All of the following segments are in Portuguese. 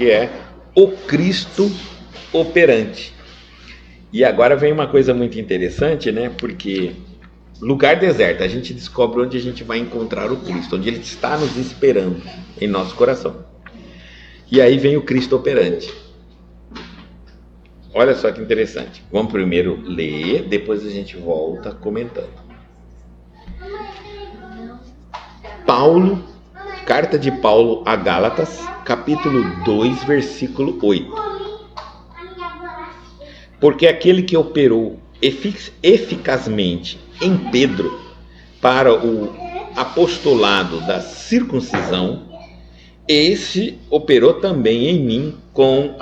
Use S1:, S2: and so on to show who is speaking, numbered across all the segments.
S1: que é o Cristo operante. E agora vem uma coisa muito interessante, né? Porque lugar deserto, a gente descobre onde a gente vai encontrar o Cristo, onde Ele está nos esperando em nosso coração. E aí vem o Cristo operante. Olha só que interessante. Vamos primeiro ler, depois a gente volta comentando. Paulo, carta de Paulo a Gálatas, capítulo 2, versículo 8. Porque aquele que operou eficazmente em Pedro para o apostolado da circuncisão, esse operou também em mim com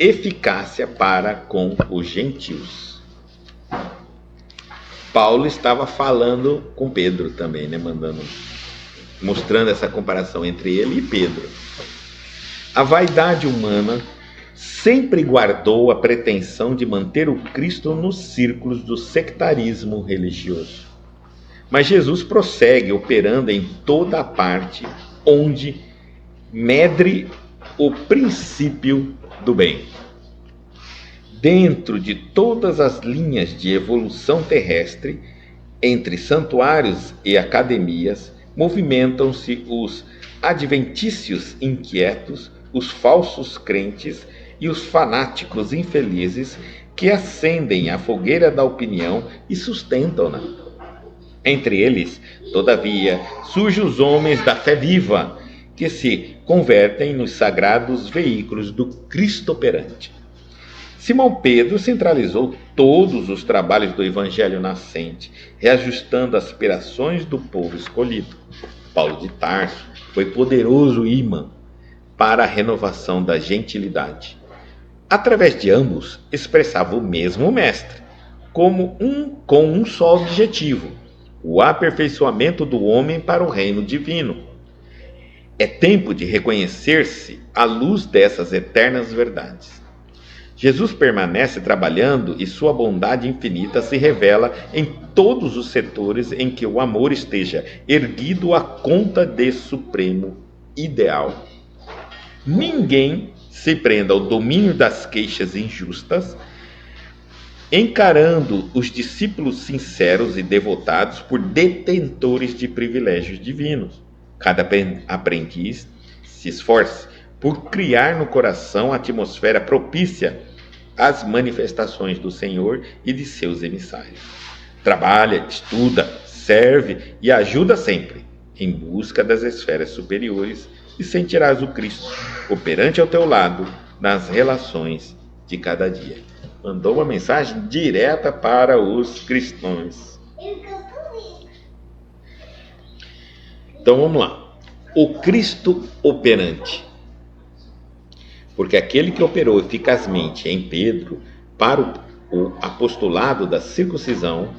S1: eficácia para com os gentios. Paulo estava falando com Pedro também, né? Mostrando essa comparação entre ele e Pedro. A vaidade humana sempre guardou a pretensão de manter o Cristo nos círculos do sectarismo religioso. Mas Jesus prossegue operando em toda a parte onde medre o princípio do bem. Dentro de todas as linhas de evolução terrestre, entre santuários e academias, movimentam-se os adventícios inquietos, os falsos crentes e os fanáticos infelizes que acendem a fogueira da opinião e sustentam-na. Entre eles, todavia, surgem os homens da fé viva, que se convertem nos sagrados veículos do Cristo operante. Simão Pedro centralizou todos os trabalhos do Evangelho nascente, reajustando as aspirações do povo escolhido. Paulo de Tarso foi poderoso imã para a renovação da gentilidade. Através de ambos, expressava o mesmo mestre, com um só objetivo: o aperfeiçoamento do homem para o reino divino. É tempo de reconhecer-se à luz dessas eternas verdades. Jesus permanece trabalhando e sua bondade infinita se revela em todos os setores em que o amor esteja erguido à conta de supremo ideal. Ninguém se prenda ao domínio das queixas injustas, encarando os discípulos sinceros e devotados por detentores de privilégios divinos. Cada aprendiz se esforce por criar no coração a atmosfera propícia às manifestações do Senhor e de seus emissários. Trabalha, estuda, serve e ajuda sempre, em busca das esferas superiores, e sentirás o Cristo operante ao teu lado nas relações de cada dia. Mandou uma mensagem direta para os cristãos. Então vamos lá. O Cristo operante. Porque aquele que operou eficazmente em Pedro para o apostolado da circuncisão,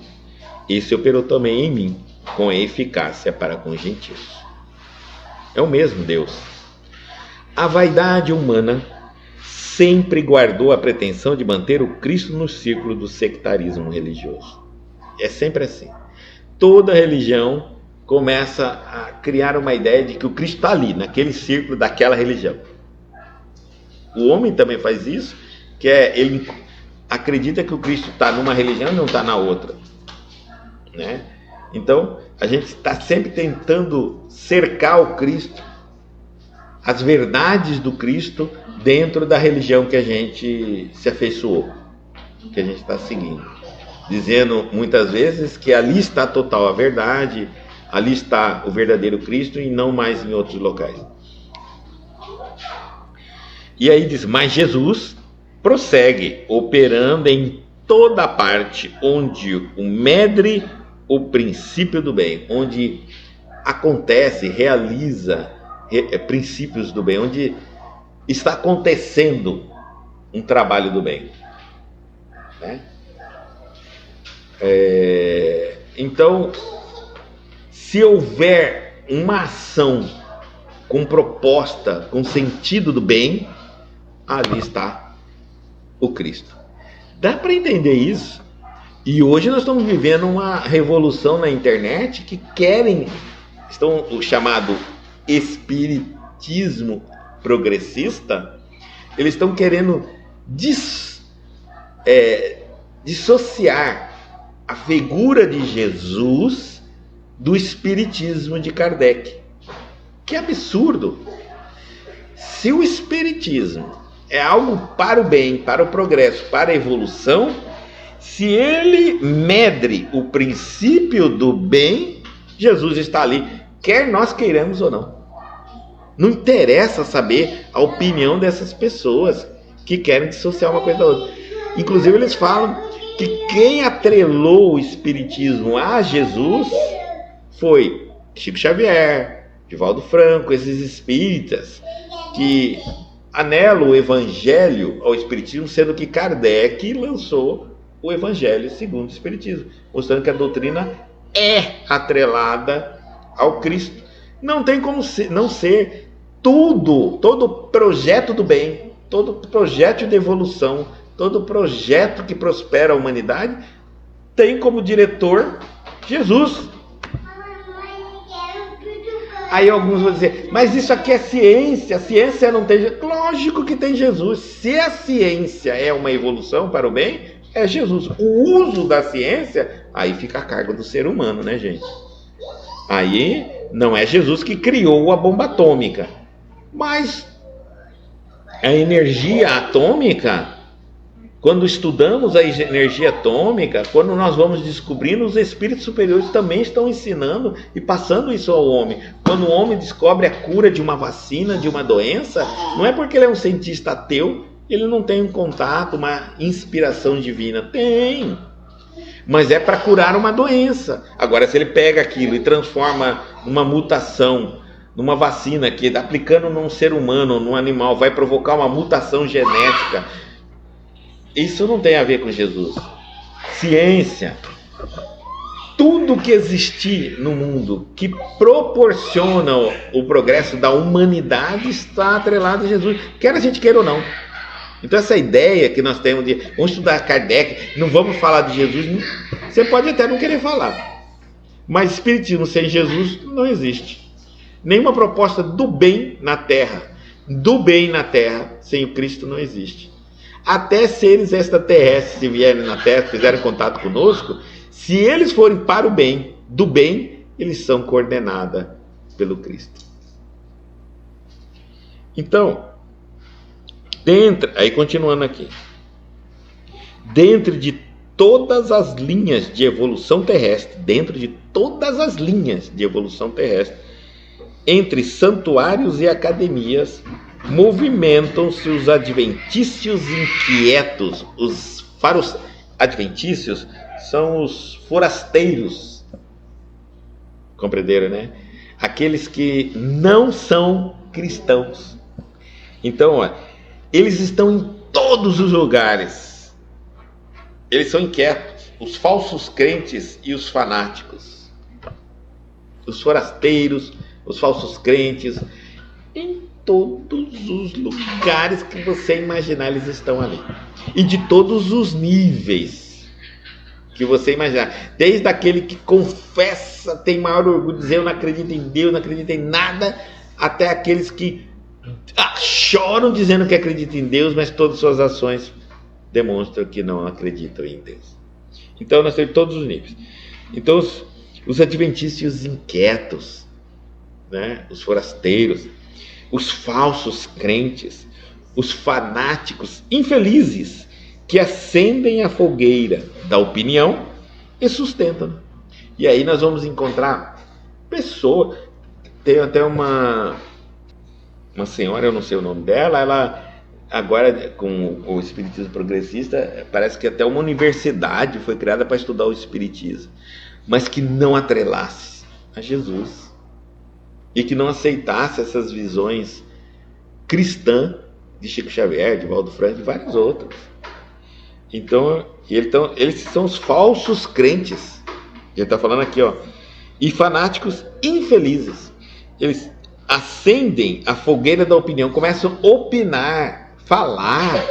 S1: esse operou também em mim com eficácia para com os gentios. É o mesmo Deus. A vaidade humana sempre guardou a pretensão de manter o Cristo no círculo do sectarismo religioso. É sempre assim. Toda religião começa a criar uma ideia de que o Cristo está ali, naquele círculo daquela religião. O homem também faz isso, ele acredita que o Cristo está numa religião e não está na outra, né? Então, a gente está sempre tentando cercar o Cristo, as verdades do Cristo, dentro da religião que a gente se afeiçoou, que a gente está seguindo. Dizendo muitas vezes que ali está total a verdade, ali está o verdadeiro Cristo e não mais em outros locais. E aí diz, mas Jesus prossegue operando em toda parte onde o medre o princípio do bem, onde acontece, realiza princípios do bem, onde está acontecendo um trabalho do bem, né? Então, se houver uma ação com proposta, com sentido do bem, ali está o Cristo. Dá para entender isso? E hoje nós estamos vivendo uma revolução na internet que estão o chamado espiritismo progressista, eles estão querendo dissociar a figura de Jesus do espiritismo de Kardec. Que absurdo! Se o espiritismo é algo para o bem, para o progresso, para a evolução, se ele medre o princípio do bem, Jesus está ali, quer nós queiramos ou não. Não interessa saber a opinião dessas pessoas que querem dissociar uma coisa da outra. Inclusive eles falam que quem atrelou o espiritismo a Jesus foi Chico Xavier, Divaldo Franco, esses espíritas que anelam o evangelho ao espiritismo, sendo que Kardec lançou o evangelho segundo o espiritismo, mostrando que a doutrina é atrelada ao Cristo. Não tem como não ser todo projeto do bem, todo projeto de evolução, todo projeto que prospera a humanidade tem como diretor Jesus. Aí alguns vão dizer, mas isso aqui é ciência, a ciência não tem... Lógico que tem Jesus. Se a ciência é uma evolução para o bem, é Jesus. O uso da ciência, aí fica a cargo do ser humano, né, gente? Aí não é Jesus que criou a bomba atômica, mas a energia atômica, quando estudamos a energia atômica, quando nós vamos descobrindo, os espíritos superiores também estão ensinando e passando isso ao homem. Quando o homem descobre a cura de uma vacina, de uma doença, não é porque ele é um cientista ateu, ele não tem um contato, uma inspiração divina. Tem, mas é para curar uma doença. Agora, se ele pega aquilo e transforma numa mutação, numa vacina que aplicando num ser humano, num animal, vai provocar uma mutação genética, isso não tem a ver com Jesus. Ciência, tudo que existir no mundo que proporciona o progresso da humanidade está atrelado a Jesus, quer a gente queira ou não. Então essa ideia que nós temos de vamos estudar Kardec, não vamos falar de Jesus, você pode até não querer falar, mas espiritismo sem Jesus não existe. Nenhuma proposta do bem na Terra sem o Cristo não existe. Até seres extraterrestres, se vierem na Terra, fizerem contato conosco, se eles forem para o bem, do bem, eles são coordenados pelo Cristo. Então, aí continuando aqui, dentro de todas as linhas de evolução terrestre, entre santuários e academias, movimentam-se os adventícios inquietos. Adventícios são os forasteiros, compreenderam, né? Aqueles que não são cristãos. Então, eles estão em todos os lugares. Eles são inquietos, os falsos crentes e os fanáticos. Os forasteiros, os falsos crentes, em todos os lugares que você imaginar, eles estão ali. E de todos os níveis que você imaginar. Desde aquele que confessa, tem maior orgulho de dizer eu não acredito em Deus, não acredito em nada, até aqueles que choram dizendo que acreditam em Deus, mas todas as suas ações demonstram que não acreditam em Deus. Então nós temos todos os níveis. Então os adventícios inquietos, né? Os forasteiros, os falsos crentes, os fanáticos infelizes que acendem a fogueira da opinião e sustentam. E aí nós vamos encontrar pessoas, tem até uma senhora, eu não sei o nome dela, ela agora com o espiritismo progressista, parece que até uma universidade foi criada para estudar o espiritismo, mas que não atrelasse a Jesus e que não aceitasse essas visões cristãs de Chico Xavier, de Divaldo Franco e vários outros. Então, eles são os falsos crentes. Ele está falando aqui, e fanáticos infelizes. Eles acendem a fogueira da opinião, começam a opinar, falar,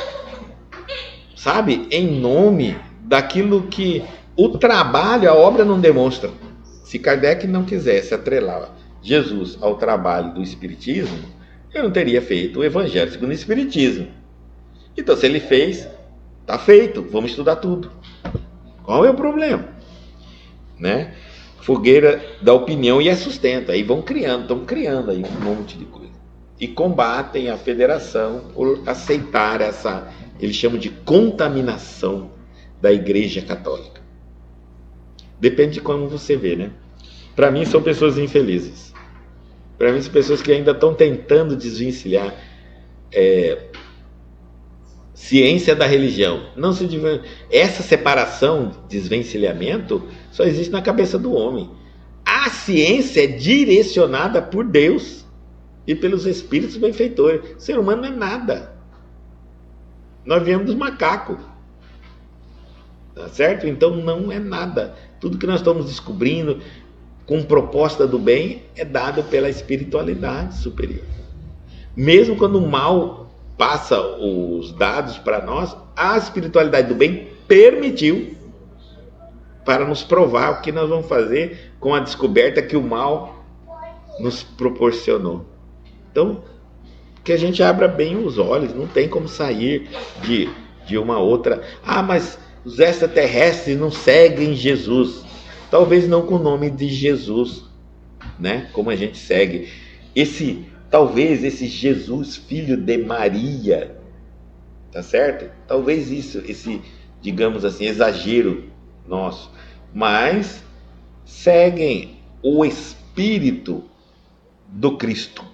S1: sabe, em nome daquilo que o trabalho, a obra não demonstra. Se Kardec não quisesse atrelar Jesus ao trabalho do espiritismo, eu não teria feito o Evangelho segundo o Espiritismo. Então, se ele fez, está feito, vamos estudar tudo. Qual é o problema? Né? Fogueira da opinião e a sustenta. Aí vão criando, estão criando aí um monte de coisa. E combatem a federação por aceitar essa, eles chamam de contaminação da Igreja Católica. Depende de como você vê, né? Para mim são pessoas infelizes. Para mim são pessoas que ainda estão tentando desvencilhar ciência da religião. Não se essa separação, desvencilhamento, só existe na cabeça do homem. A ciência é direcionada por Deus e pelos espíritos benfeitores. O ser humano não é nada. Nós viemos dos macacos. Tá certo? Então não é nada. Tudo que nós estamos descobrindo com proposta do bem é dado pela espiritualidade superior. Mesmo quando o mal passa os dados para nós, a espiritualidade do bem permitiu para nos provar o que nós vamos fazer com a descoberta que o mal nos proporcionou. Então, que a gente abra bem os olhos, não tem como sair de uma outra. Ah, mas os extraterrestres não seguem Jesus. Talvez não com o nome de Jesus, né? Como a gente segue. Talvez esse Jesus, filho de Maria, tá certo? Talvez esse, digamos assim, exagero nosso. Mas seguem o Espírito do Cristo,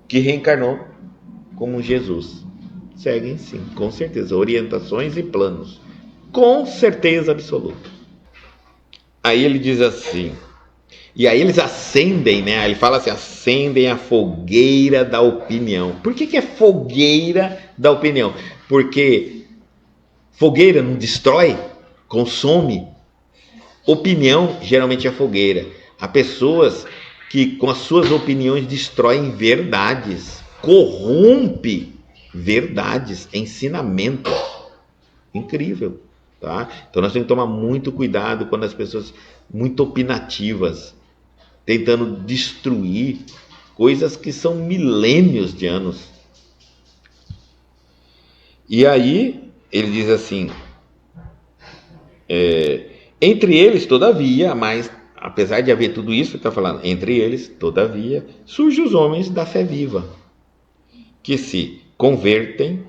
S1: que reencarnou como Jesus. Seguem sim, com certeza, orientações e planos, com certeza absoluta. Aí ele diz assim, e aí eles acendem, né? Ele fala assim, acendem a fogueira da opinião. Por que é fogueira da opinião? Porque fogueira não destrói, consome. Opinião geralmente é fogueira. Há pessoas que com as suas opiniões destroem verdades, corrompe verdades, ensinamentos. Incrível, tá? Então nós temos que tomar muito cuidado quando as pessoas muito opinativas, tentando destruir coisas que são milênios de anos. E aí ele diz assim, entre eles, todavia, mas apesar de haver tudo isso, ele está falando, entre eles, todavia, surgem os homens da fé viva, que se convertem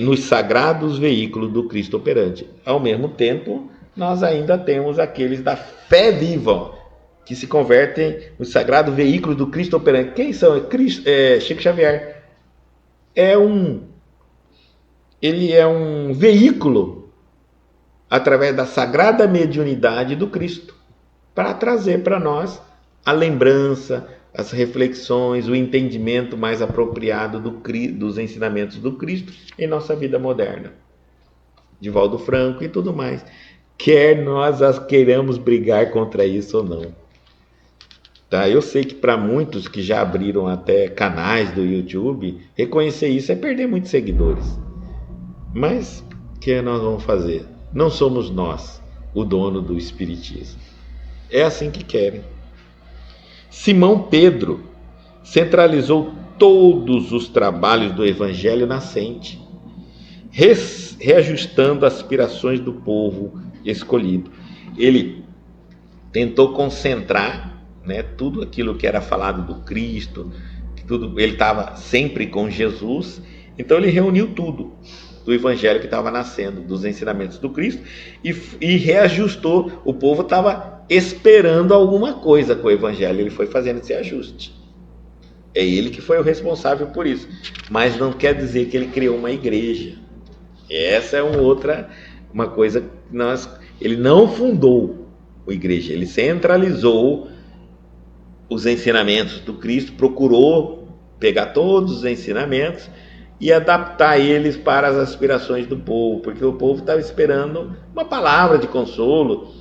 S1: nos sagrados veículos do Cristo operante. Ao mesmo tempo, nós ainda temos aqueles da fé viva, que se convertem no sagrado veículo do Cristo operante. Quem são? Chico Xavier. Ele é um veículo através da sagrada mediunidade do Cristo, para trazer para nós a lembrança, as reflexões, o entendimento mais apropriado dos ensinamentos do Cristo em nossa vida moderna. Divaldo Franco e tudo mais. Quer nós queiramos brigar contra isso ou não. Tá? Eu sei que para muitos que já abriram até canais do YouTube, reconhecer isso é perder muitos seguidores. Mas o que nós vamos fazer? Não somos nós o dono do Espiritismo. É assim que querem. Simão Pedro centralizou todos os trabalhos do Evangelho nascente, reajustando as aspirações do povo escolhido. Ele tentou concentrar, né, tudo aquilo que era falado do Cristo, ele estava sempre com Jesus, então ele reuniu tudo do Evangelho que estava nascendo, dos ensinamentos do Cristo, e reajustou. O povo estava esperando alguma coisa com o Evangelho, ele foi fazendo esse ajuste. É ele que foi o responsável por isso, mas não quer dizer que ele criou uma igreja. Essa é uma coisa que ele não fundou a igreja, ele centralizou os ensinamentos do Cristo, procurou pegar todos os ensinamentos e adaptar eles para as aspirações do povo, porque o povo estava esperando uma palavra de consolo.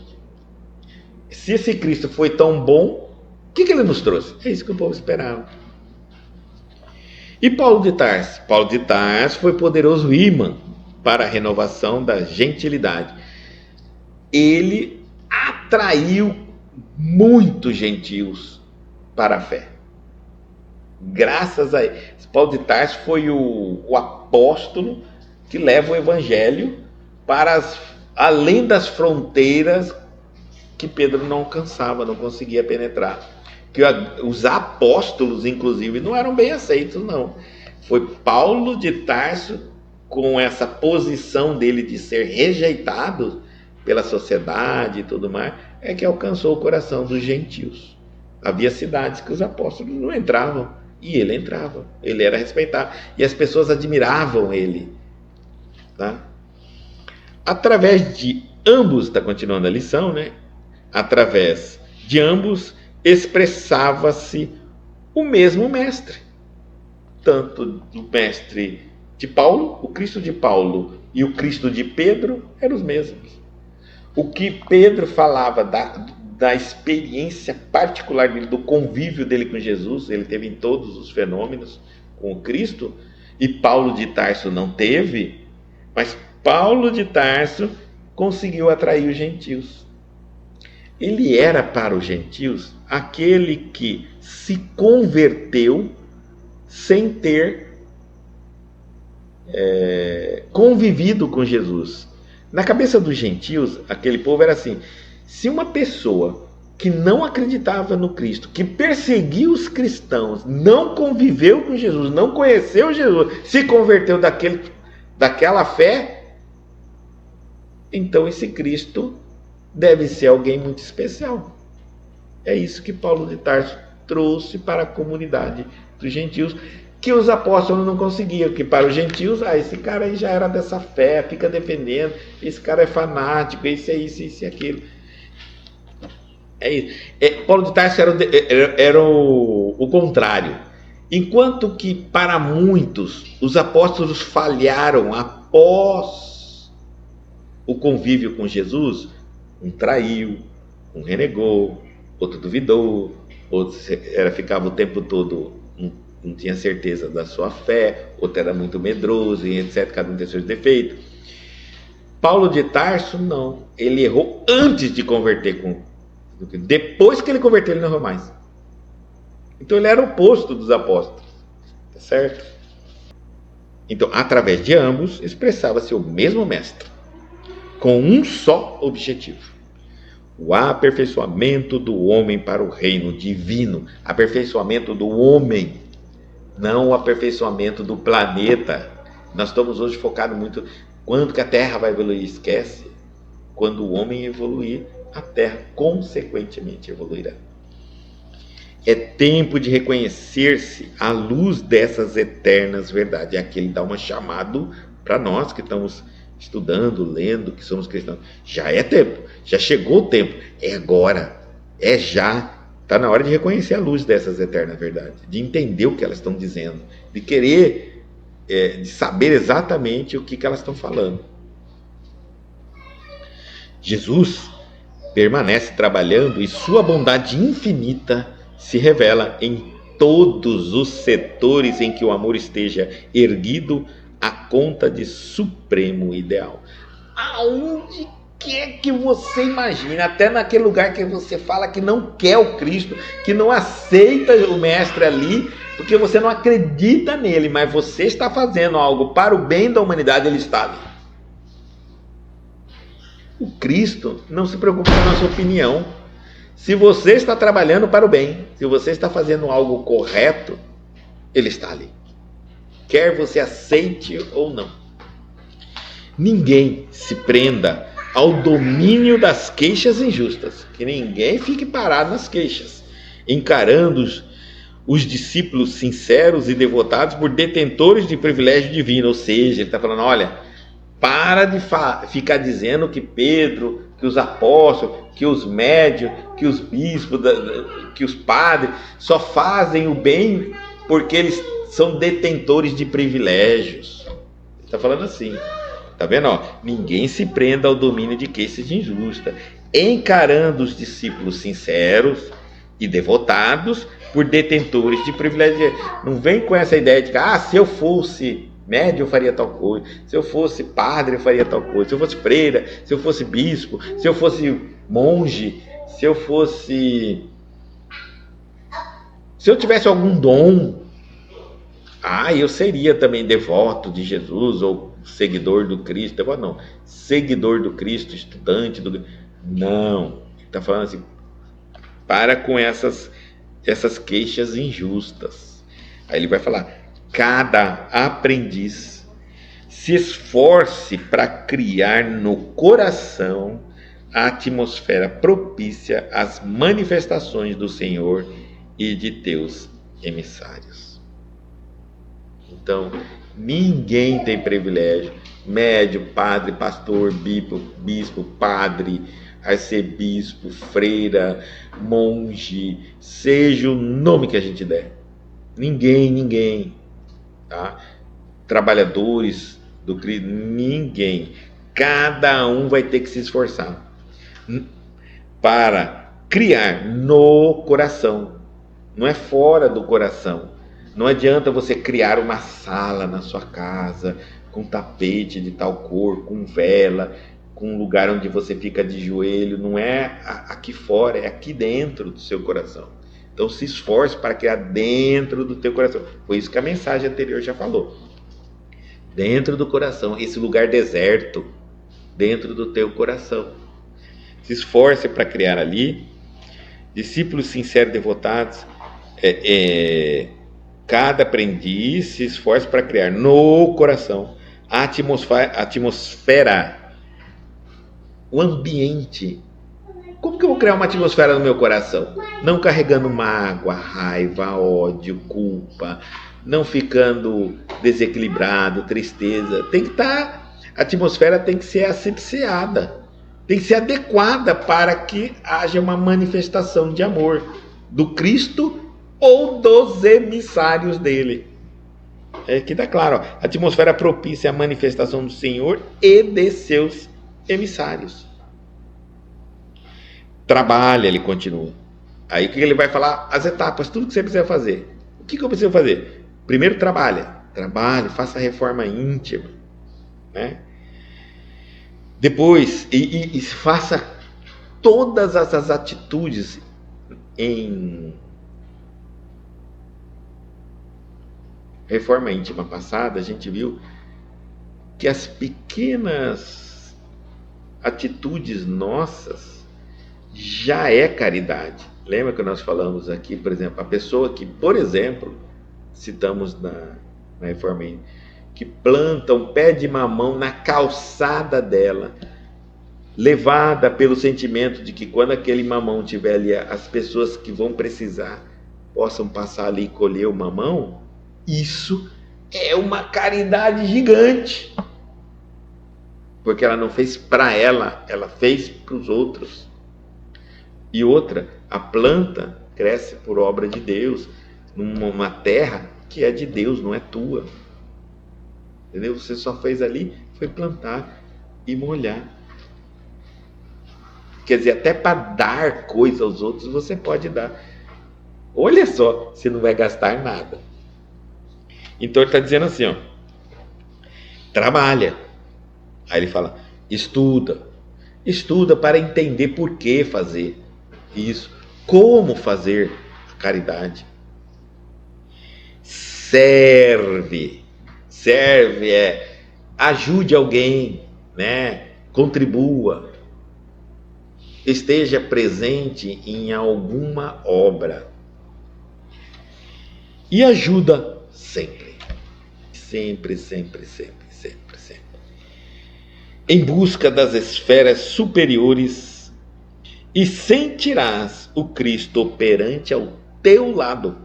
S1: Se esse Cristo foi tão bom, o que ele nos trouxe? É isso que o povo esperava. E Paulo de Tarso? Paulo de Tarso foi poderoso imã para a renovação da gentilidade. Ele atraiu muitos gentios para a fé. Graças a ele. Paulo de Tarso foi o apóstolo que leva o evangelho para além das fronteiras que Pedro não alcançava, não conseguia penetrar. Que os apóstolos, inclusive, não eram bem aceitos, não. Foi Paulo de Tarso, com essa posição dele de ser rejeitado pela sociedade e tudo mais, é que alcançou o coração dos gentios. Havia cidades que os apóstolos não entravam, e ele entrava, ele era respeitado, e as pessoas admiravam ele. Tá? Através de ambos, está continuando a lição, né? Através de ambos expressava-se o mesmo mestre. Tanto do mestre de Paulo, o Cristo de Paulo e o Cristo de Pedro eram os mesmos. O que Pedro falava da experiência particular dele, do convívio dele com Jesus, ele teve em todos os fenômenos com o Cristo, e Paulo de Tarso não teve, mas Paulo de Tarso conseguiu atrair os gentios. Ele era para os gentios aquele que se converteu sem ter convivido com Jesus. Na cabeça dos gentios, aquele povo era assim: se uma pessoa que não acreditava no Cristo, que perseguia os cristãos, não conviveu com Jesus, não conheceu Jesus, se converteu daquela fé, então esse Cristo deve ser alguém muito especial. É isso que Paulo de Tarso trouxe para a comunidade dos gentios, que os apóstolos não conseguiam, que para os gentios, esse cara aí já era dessa fé, fica defendendo, esse cara é fanático, esse é isso e aquilo. É isso. Paulo de Tarso era o contrário. Enquanto que para muitos os apóstolos falharam após o convívio com Jesus, um traiu, um renegou, outro duvidou, outro ficava o tempo todo, não tinha certeza da sua fé, outro era muito medroso, e etc. Cada um tem seus defeitos. Paulo de Tarso não, ele errou antes de converter. Depois que ele converteu, ele não errou mais. Então ele era o oposto dos apóstolos, tá certo? Então, através de ambos, expressava-se o mesmo mestre, com um só objetivo: o aperfeiçoamento do homem para o reino divino. Aperfeiçoamento do homem, não o aperfeiçoamento do planeta. Nós estamos hoje focados muito quando que a Terra vai evoluir. Esquece. Quando o homem evoluir, a Terra consequentemente evoluirá. É tempo de reconhecer-se à luz dessas eternas verdades. Aqui ele dá um chamado para nós que estamos estudando, lendo, que somos cristãos. Já é tempo, já chegou o tempo, é agora, é já. Está na hora de reconhecer a luz dessas eternas verdades, de entender o que elas estão dizendo, de querer, de saber exatamente o que elas estão falando. Jesus permanece trabalhando e sua bondade infinita se revela em todos os setores em que o amor esteja erguido à conta de supremo ideal. Aonde quer que você imagine, até naquele lugar que você fala que não quer o Cristo, que não aceita o Mestre ali, porque você não acredita nele, mas você está fazendo algo para o bem da humanidade, ele está ali. O Cristo não se preocupa com a nossa opinião. Se você está trabalhando para o bem, se você está fazendo algo correto, ele está ali. Quer você aceite ou não. Ninguém se prenda ao domínio das queixas injustas. Que ninguém fique parado nas queixas, encarando os discípulos sinceros e devotados por detentores de privilégio divino. Ou seja, ele está falando, olha, para de ficar dizendo que Pedro, que os apóstolos, que os médios, que os bispos, que os padres só fazem o bem porque eles são detentores de privilégios. Ele está falando assim, tá vendo? Ninguém se prenda ao domínio de queixas injustas, encarando os discípulos sinceros e devotados por detentores de privilégios. Não vem com essa ideia de que, se eu fosse médio eu faria tal coisa, se eu fosse padre eu faria tal coisa, se eu fosse freira, se eu fosse bispo, se eu fosse monge, se eu tivesse algum dom, eu seria também devoto de Jesus ou seguidor do Cristo. Devoto não, seguidor do Cristo, estudante do... Não, está falando assim, para com essas queixas injustas. Aí ele vai falar, cada aprendiz se esforce para criar no coração a atmosfera propícia às manifestações do Senhor e de teus emissários. Então, ninguém tem privilégio, médio, padre, pastor, bispo, padre, arcebispo, freira, monge, seja o nome que a gente der. Ninguém, tá? Trabalhadores do Cristo, ninguém. Cada um vai ter que se esforçar para criar no coração. Não é fora do coração. Não adianta você criar uma sala na sua casa com tapete de tal cor, com vela, com um lugar onde você fica de joelho. Não é aqui fora, é aqui dentro do seu coração. Então se esforce para criar dentro do teu coração. Foi isso que a mensagem anterior já falou. Dentro do coração, esse lugar deserto, dentro do teu coração. Se esforce para criar ali discípulos sinceros, devotados. Cada aprendiz se esforça para criar no coração a atmosfera, o ambiente. Como que eu vou criar uma atmosfera no meu coração? Não carregando mágoa, raiva, ódio, culpa, não ficando desequilibrado, tristeza. Tem que estar, a atmosfera tem que ser asepsiada, tem que ser adequada para que haja uma manifestação de amor do Cristo ou dos emissários dele. Aqui está claro, ó, a atmosfera propícia à manifestação do Senhor e de seus emissários. Trabalha, ele continua. Aí o que ele vai falar? As etapas, tudo que você precisa fazer. O que eu preciso fazer? Primeiro trabalhe, faça a reforma íntima, né? Depois, e faça todas essas atitudes em reforma íntima passada. A gente viu que as pequenas atitudes nossas já é caridade. Lembra que nós falamos aqui, por exemplo, a pessoa que, por exemplo, citamos na reforma íntima, que planta um pé de mamão na calçada dela, levada pelo sentimento de que quando aquele mamão estiver ali, as pessoas que vão precisar possam passar ali e colher o mamão. Isso é uma caridade gigante, porque ela não fez para ela, ela fez para os outros. E outra, a planta cresce por obra de Deus, numa terra que é de Deus, não é tua. Entendeu? Você só fez ali, foi plantar e molhar. Quer dizer, até para dar coisa aos outros você pode dar. Olha só, você não vai gastar nada. Então ele está dizendo assim, ó, trabalha. Aí ele fala, estuda para entender por que fazer isso, como fazer a caridade. Serve, ajude alguém, né? Contribua, esteja presente em alguma obra e ajuda sempre. Em busca das esferas superiores, e sentirás o Cristo operante ao teu lado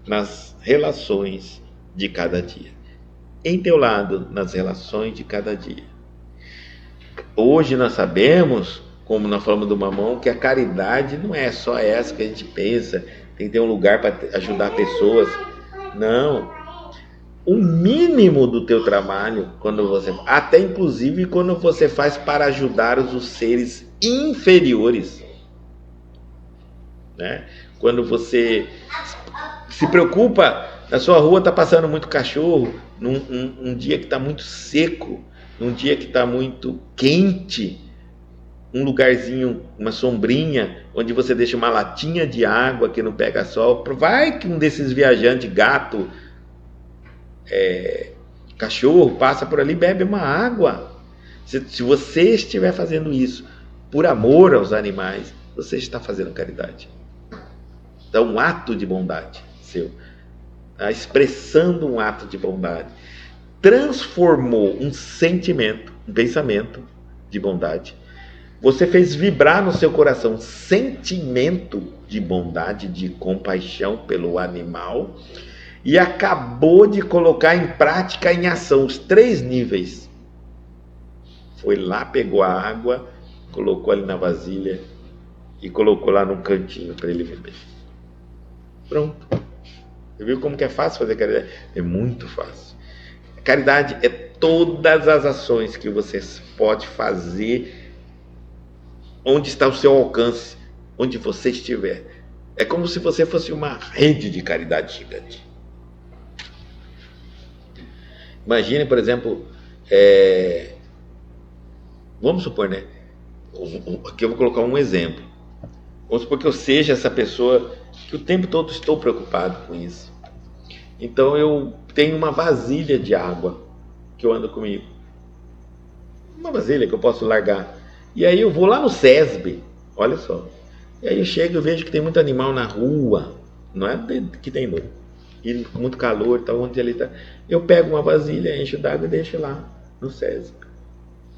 S1: nas relações de cada dia. Em teu lado, nas relações de cada dia. Hoje nós sabemos, como nós falamos do mamão, que a caridade não é só essa que a gente pensa, tem que ter um lugar para ajudar pessoas. Não. O mínimo do teu trabalho, quando você, até inclusive quando você faz para ajudar os seres inferiores, né? Quando você se preocupa, na sua rua está passando muito cachorro, num dia que está muito seco, num dia que está muito quente, um lugarzinho, uma sombrinha, onde você deixa uma latinha de água que não pega sol, vai que um desses viajantes gato cachorro passa por ali, bebe uma água. Se você estiver fazendo isso por amor aos animais, você está fazendo caridade. Então, um ato de bondade seu, tá? Expressando um ato de bondade, transformou um sentimento, um pensamento de bondade. Você fez vibrar no seu coração um sentimento de bondade, de compaixão pelo animal, e acabou de colocar em prática, em ação, os 3 níveis. Foi lá, pegou a água, colocou ali na vasilha e colocou lá num cantinho para ele beber. Pronto. Você viu como que é fácil fazer caridade? É muito fácil. Caridade é todas as ações que você pode fazer onde está o seu alcance, onde você estiver. É como se você fosse uma rede de caridade gigante. Imagine, por exemplo, vamos supor, né? Aqui eu vou colocar um exemplo. Vamos supor que eu seja essa pessoa que o tempo todo estou preocupado com isso. Então eu tenho uma vasilha de água que eu ando comigo. Uma vasilha que eu posso largar. E aí eu vou lá no SESB, olha só. E aí eu chego e vejo que tem muito animal na rua. Não é que tem não. E muito calor, tá onde ele está. Eu pego uma vasilha, encho d'água e deixo lá no SESB.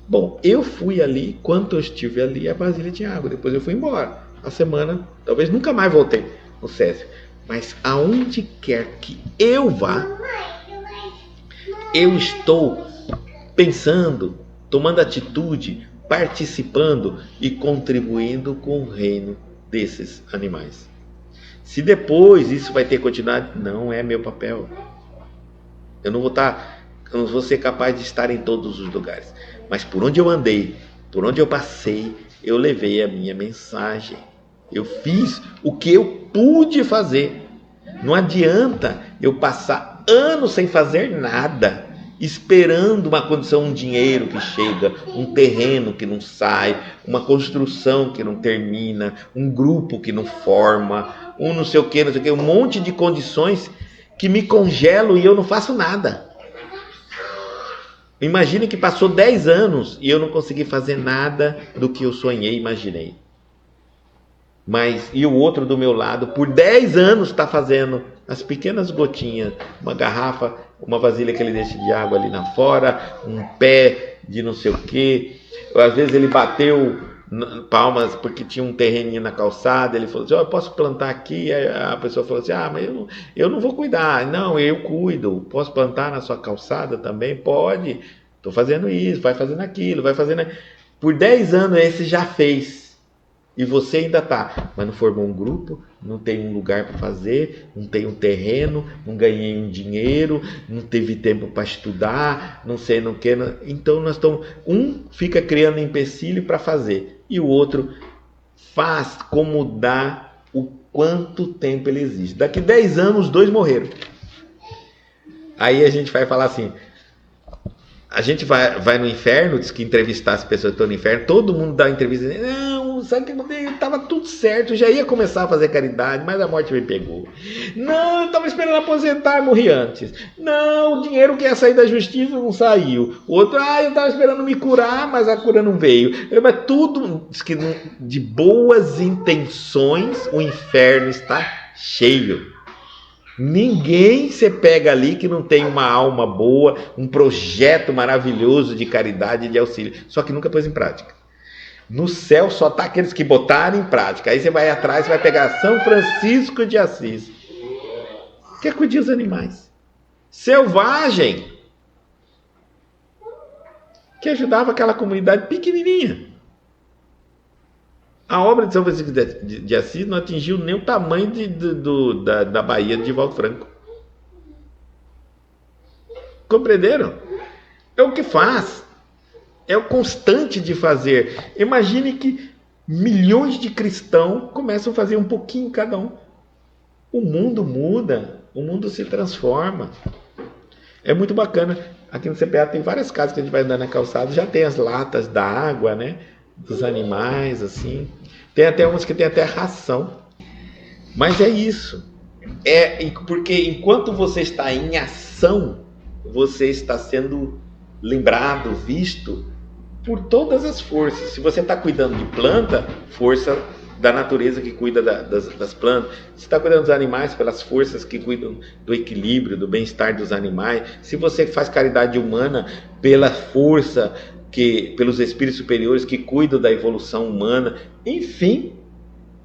S1: Bom, eu fui ali, quando eu estive ali, a vasilha tinha água. Depois eu fui embora. A semana, talvez nunca mais voltei no SESB. Mas aonde quer que eu vá, eu estou pensando, tomando atitude, participando e contribuindo com o reino desses animais. Se depois isso vai ter continuidade, não é meu papel. Eu não vou ser capaz de estar em todos os lugares. Mas por onde eu andei, por onde eu passei, eu levei a minha mensagem. Eu fiz o que eu pude fazer. Não adianta eu passar anos sem fazer nada, esperando uma condição, um dinheiro que chega, um terreno que não sai, uma construção que não termina, um grupo que não forma, um não sei o que, um monte de condições que me congelam e eu não faço nada. Imagine que passou 10 anos e eu não consegui fazer nada do que eu sonhei e imaginei. E o outro do meu lado, por 10 anos, está fazendo as pequenas gotinhas, uma garrafa, uma vasilha que ele deixa de água ali na fora, um pé de não sei o que. Às vezes ele bateu palmas porque tinha um terreninho na calçada, ele falou assim, eu posso plantar aqui? Aí a pessoa falou assim, mas eu não vou cuidar. Não, eu cuido. Posso plantar na sua calçada também? Pode. Estou fazendo isso, vai fazendo aquilo, vai fazendo... Por 10 anos esse já fez. E você ainda está, mas não formou um grupo, não tem um lugar para fazer, não tem um terreno, não ganhei um dinheiro, não teve tempo para estudar, não sei no que. Então nós estamos, um fica criando empecilho para fazer e o outro faz como dá o quanto tempo ele existe. Daqui 10 anos os 2 morreram. Aí a gente vai falar assim, a gente vai no inferno, diz que entrevistar as pessoas que estão no inferno, todo mundo dá entrevista, não, sabe o que aconteceu? Estava tudo certo, eu já ia começar a fazer caridade, mas a morte me pegou. Não, eu estava esperando aposentar e morri antes. Não, o dinheiro que ia sair da justiça não saiu. O outro, eu estava esperando me curar, mas a cura não veio. Mas tudo, diz que de boas intenções, o inferno está cheio. Ninguém se pega ali que não tem uma alma boa, um projeto maravilhoso de caridade e de auxílio, só que nunca pôs em prática. No céu só está aqueles que botaram em prática. Aí você vai atrás, você vai pegar São Francisco de Assis, que acudia os animais, selvagem, que ajudava aquela comunidade pequenininha. A obra de São Francisco de Assis não atingiu nem o tamanho da Bahia de Divaldo Franco. Compreenderam? É o que faz. É o constante de fazer. Imagine que milhões de cristãos começam a fazer um pouquinho cada um. O mundo muda, o mundo se transforma. É muito bacana. Aqui no CPA tem várias casas que a gente vai andar na calçada, já tem as latas da água, né? Dos animais, assim. Tem até umas que tem até ração. Mas é isso. Porque enquanto você está em ação, você está sendo lembrado, visto por todas as forças. Se você está cuidando de planta, força da natureza que cuida das plantas. Se está cuidando dos animais, pelas forças que cuidam do equilíbrio, do bem-estar dos animais. Se você faz caridade humana, pela força pelos espíritos superiores que cuidam da evolução humana. Enfim,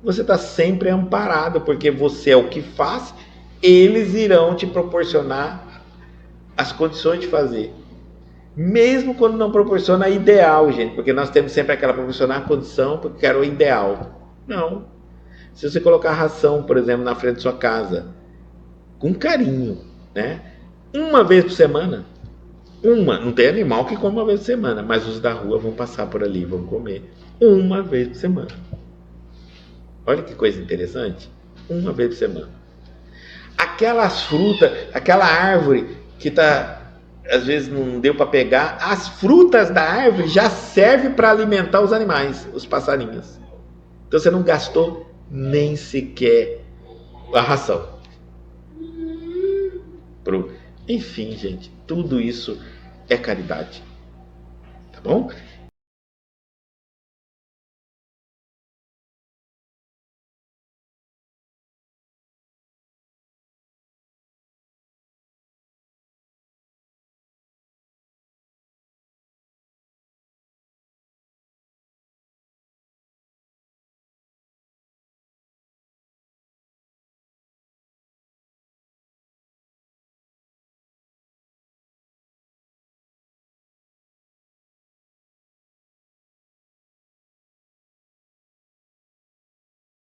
S1: você está sempre amparado, porque você é o que faz, eles irão te proporcionar as condições de fazer. Mesmo quando não proporciona ideal, gente, porque nós temos sempre aquela proporcionar a condição porque era o ideal. Não. Se você colocar ração, por exemplo, na frente da sua casa, com carinho, né? Uma vez por semana. Não tem animal que come uma vez por semana, mas os da rua vão passar por ali, vão comer. Uma vez por semana. Olha que coisa interessante. Uma vez por semana. Aquelas frutas, aquela árvore que às vezes não deu para pegar, as frutas da árvore já servem para alimentar os animais, os passarinhos. Então você não gastou nem sequer a ração. Enfim, gente, tudo isso é caridade. Tá bom?